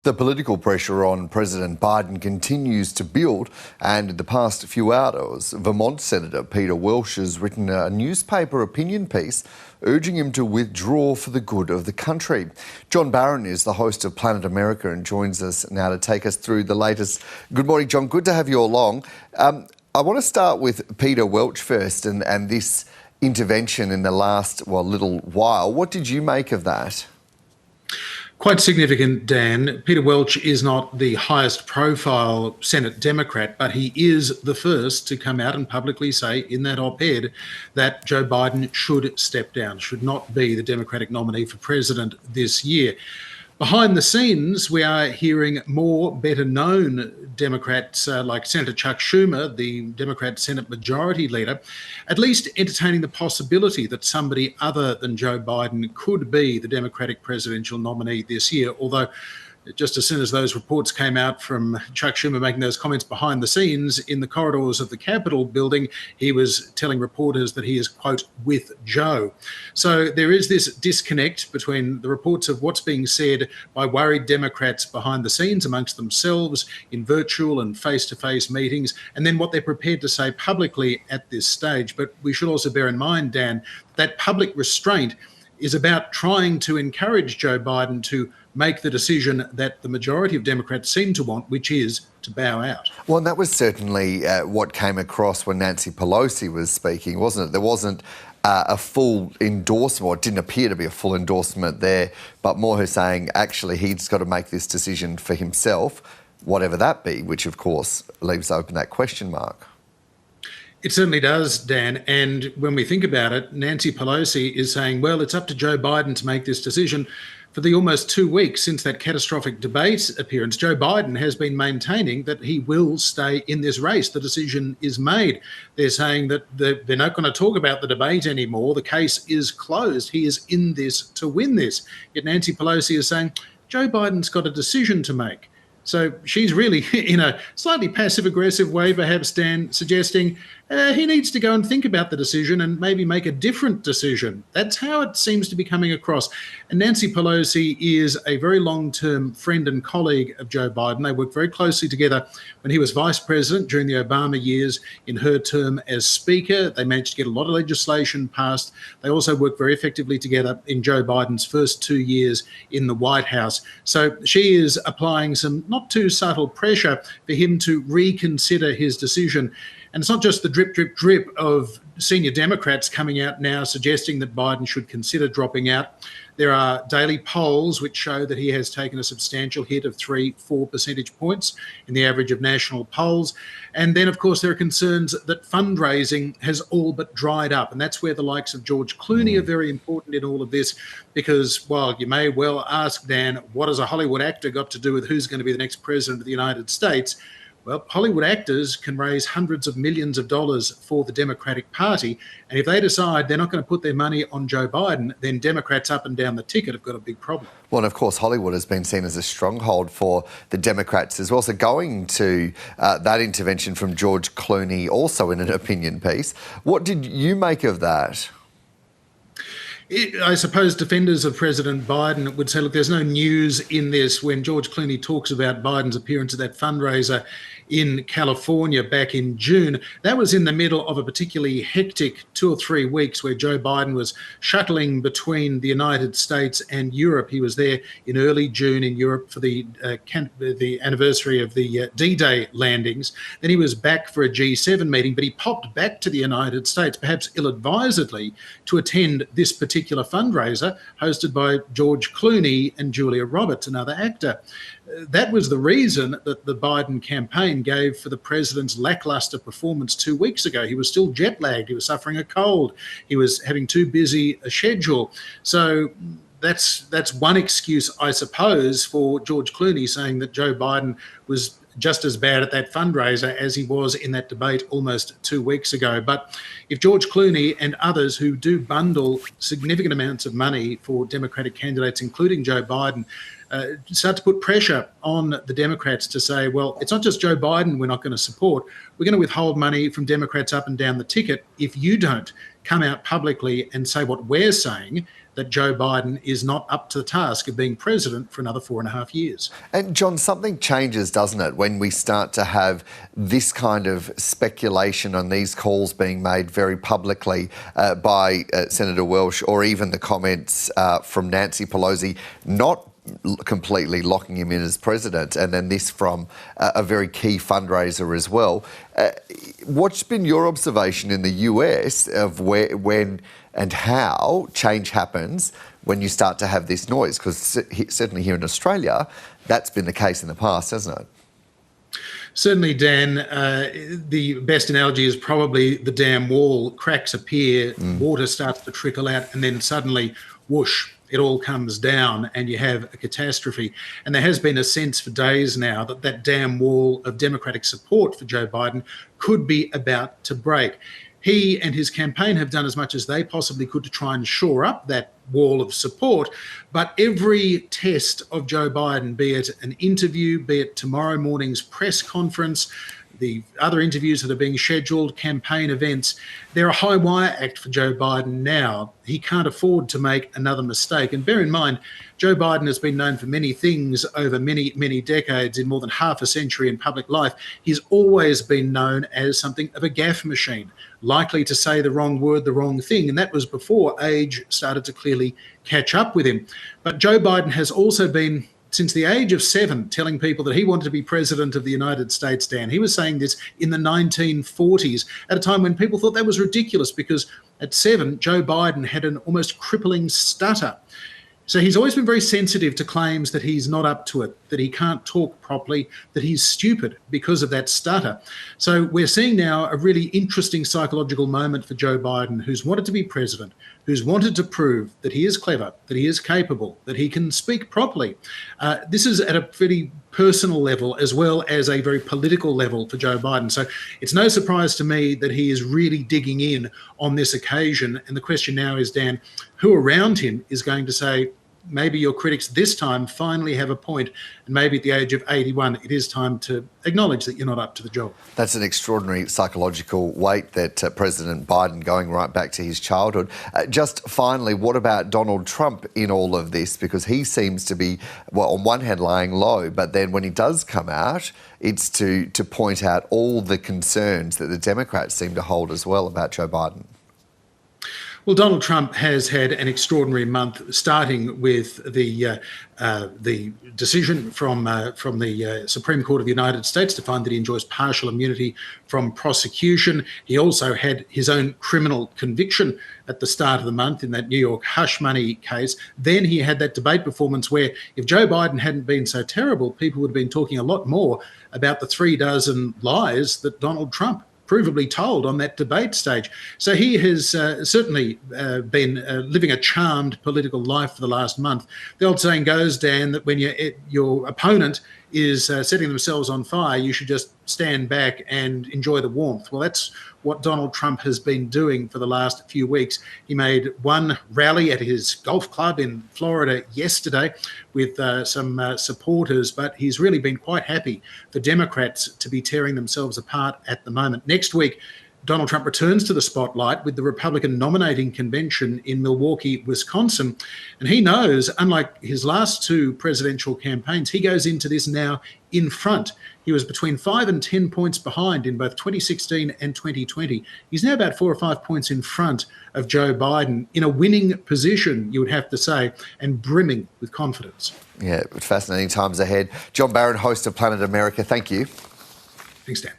The political pressure on President Biden continues to build, and in the past few hours, Vermont Senator Peter Welch has written a newspaper opinion piece urging him to withdraw for the good of the country. John Barron is the host of Planet America and joins us now to take us through the latest. Good morning, John. Good to have you along. I want to start with Peter Welch first and this intervention in the last, little while. What did you make of that? Quite significant, Dan. Peter Welch is not the highest profile Senate Democrat, but he is the first to come out and publicly say in that op-ed that Joe Biden should step down, should not be the Democratic nominee for president this year. Behind the scenes, we are hearing more better-known Democrats like Senator Chuck Schumer, the Democrat Senate Majority Leader, at least entertaining the possibility that somebody other than Joe Biden could be the Democratic presidential nominee this year, although just as soon as those reports came out from Chuck Schumer making those comments behind the scenes in the corridors of the Capitol building, he was telling reporters that he is, quote, with Joe. So there is this disconnect between the reports of what's being said by worried Democrats behind the scenes amongst themselves in virtual and face-to-face meetings, and then what they're prepared to say publicly at this stage. But we should also bear in mind, Dan, that public restraint is about trying to encourage Joe Biden to make the decision that the majority of Democrats seem to want, which is to bow out. Well, and that was certainly what came across when Nancy Pelosi was speaking, wasn't it? There wasn't a full endorsement, or it didn't appear to be a full endorsement there, but more her saying, actually, he's got to make this decision for himself, whatever that be, which, of course, leaves open that question mark. It certainly does, Dan. And when we think about it, Nancy Pelosi is saying, well, it's up to Joe Biden to make this decision. For the almost 2 weeks since that catastrophic debate appearance, Joe Biden has been maintaining that he will stay in this race. The decision is made. They're saying that they're not going to talk about the debate anymore. The case is closed. He is in this to win this. Yet Nancy Pelosi is saying, Joe Biden's got a decision to make. So she's really, in a slightly passive-aggressive way, perhaps, Dan, suggesting he needs to go and think about the decision and maybe make a different decision. That's how it seems to be coming across. And Nancy Pelosi is a very long-term friend and colleague of Joe Biden. They worked very closely together when he was vice president during the Obama years. In her term as speaker, they managed to get a lot of legislation passed. They also worked very effectively together in Joe Biden's first 2 years in the White House. So she is applying some not too subtle pressure for him to reconsider his decision. And it's not just the drip, drip, drip of senior Democrats coming out now suggesting that Biden should consider dropping out. There are daily polls which show that he has taken a substantial hit of 3-4 percentage points in the average of national polls. And then, of course, there are concerns that fundraising has all but dried up. And that's where the likes of George Clooney are very important in all of this, because while you may well ask, Dan, what has a Hollywood actor got to do with who's going to be the next president of the United States? Well, Hollywood actors can raise hundreds of millions of dollars for the Democratic Party. And if they decide they're not going to put their money on Joe Biden, then Democrats up and down the ticket have got a big problem. Well, and of course, Hollywood has been seen as a stronghold for the Democrats as well. So going to that intervention from George Clooney, also in an opinion piece, what did you make of that? I suppose defenders of President Biden would say, look, there's no news in this when George Clooney talks about Biden's appearance at that fundraiser in California back in June. That was in the middle of a particularly hectic 2 or 3 weeks where Joe Biden was shuttling between the United States and Europe. He was there in early June in Europe for the anniversary of the D-Day landings. Then he was back for a G7 meeting, but he popped back to the United States, perhaps ill-advisedly, to attend this particular fundraiser hosted by George Clooney and Julia Roberts, another actor. That was the reason that the Biden campaign gave for the president's lackluster performance 2 weeks ago. He was still jet-lagged. He was suffering a cold. He was having too busy a schedule. So that's one excuse, I suppose, for George Clooney saying that Joe Biden was just as bad at that fundraiser as he was in that debate almost 2 weeks ago. But if George Clooney and others who do bundle significant amounts of money for Democratic candidates, including Joe Biden, start to put pressure on the Democrats to say, well, it's not just Joe Biden we're not going to support. We're going to withhold money from Democrats up and down the ticket if you don't come out publicly and say what we're saying, that Joe Biden is not up to the task of being president for another 4.5 years. And John, something changes, doesn't it, when we start to have this kind of speculation on these calls being made very publicly by Senator Welsh, or even the comments from Nancy Pelosi not completely locking him in as president, and then this from a very key fundraiser as well. What's been your observation in the US of where, when and how change happens when you start to have this noise? Because certainly here in Australia, that's been the case in the past, hasn't it? Certainly, Dan, the best analogy is probably the dam wall. Cracks appear, water starts to trickle out, and then suddenly, whoosh, it all comes down and you have a catastrophe. And there has been a sense for days now that that dam wall of Democratic support for Joe Biden could be about to break. He and his campaign have done as much as they possibly could to try and shore up that wall of support. But every test of Joe Biden, be it an interview, be it tomorrow morning's press conference, the other interviews that are being scheduled, campaign events, they're a high wire act for Joe Biden now. He can't afford to make another mistake. And bear in mind, Joe Biden has been known for many things over many, many decades, in more than half a century in public life. He's always been known as something of a gaffe machine, likely to say the wrong word, the wrong thing. And that was before age started to clearly catch up with him. But Joe Biden has also been, since the age of 7, telling people that he wanted to be president of the United States, Dan. He was saying this in the 1940s, at a time when people thought that was ridiculous, because at 7, Joe Biden had an almost crippling stutter. So he's always been very sensitive to claims that he's not up to it, that he can't talk properly, that he's stupid because of that stutter. So we're seeing now a really interesting psychological moment for Joe Biden, who's wanted to be president, who's wanted to prove that he is clever, that he is capable, that he can speak properly. This is at a pretty personal level as well as a very political level for Joe Biden. So it's no surprise to me that he is really digging in on this occasion. And the question now is, Dan, who around him is going to say, maybe your critics this time finally have a point, and maybe at the age of 81, it is time to acknowledge that you're not up to the job. That's an extraordinary psychological weight that President Biden, going right back to his childhood. Just finally, what about Donald Trump in all of this? Because he seems to be, well, on one hand lying low, but then when he does come out, it's to point out all the concerns that the Democrats seem to hold as well about Joe Biden. Well, Donald Trump has had an extraordinary month, starting with the decision from the Supreme Court of the United States to find that he enjoys partial immunity from prosecution. He also had his own criminal conviction at the start of the month in that New York hush money case. Then he had that debate performance where, if Joe Biden hadn't been so terrible, people would have been talking a lot more about the 36 lies that Donald Trump provably told on that debate stage. So he has certainly been living a charmed political life for the last month. The old saying goes, Dan, that when your opponent is setting themselves on fire, you should just stand back and enjoy the warmth. Well, that's what Donald Trump has been doing for the last few weeks. He made one rally at his golf club in Florida yesterday with some supporters, but he's really been quite happy for Democrats to be tearing themselves apart at the moment. Next week, Donald Trump returns to the spotlight with the Republican nominating convention in Milwaukee, Wisconsin. And he knows, unlike his last 2 presidential campaigns, he goes into this now in front. He was between 5 and 10 points behind in both 2016 and 2020. He's now about 4 or 5 points in front of Joe Biden, in a winning position, you would have to say, and brimming with confidence. Yeah, fascinating times ahead. John Barron, host of Planet America, thank you. Thanks, Dan.